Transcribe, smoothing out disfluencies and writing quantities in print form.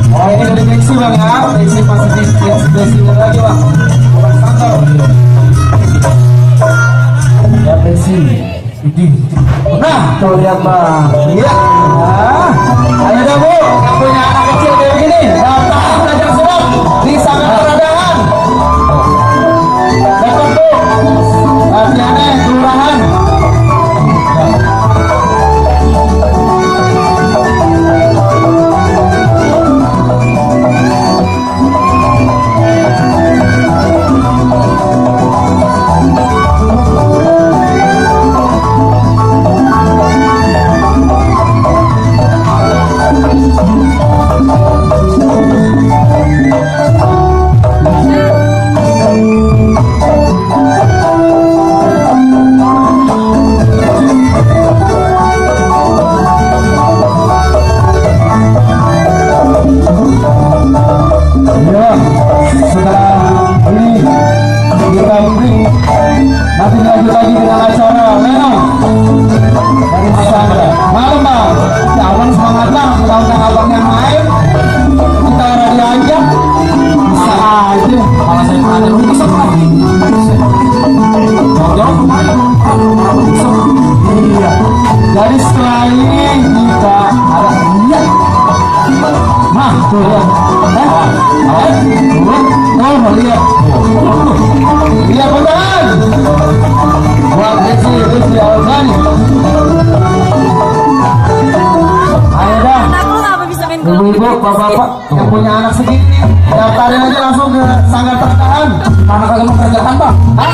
Oh ini dari Bexi bang ya, Bexi masih di Bexi lagi bang. Kantor. Ya Bexi. Nah, tuh lihat bang. Iya. Ayo dah bu, yang punya anak kecil kayak begini, datang belajar sulap di Sanggar Peradahan. Datang bu, latihannya kelurahan. Masih lanjut lagi dengan acara Lenong dari Mas Angga. Malam bang, ya abang semangat bang, undang abang yang main. Kita udah diajak, bisa aja. Malah saya ada bisa lagi. Iya. Jadi setelah ini kita ada niat. Nah, tuh ya. Oh, lihat. Lihat beneran. Buat Bexi, Bexi Alzani. Ayo dah. Ibu-ibu, bapak-bapak yang punya anak segini, daftarin aja langsung ke Sanggar Peradahan. Mana kalian mau kerjakan bang? Hah?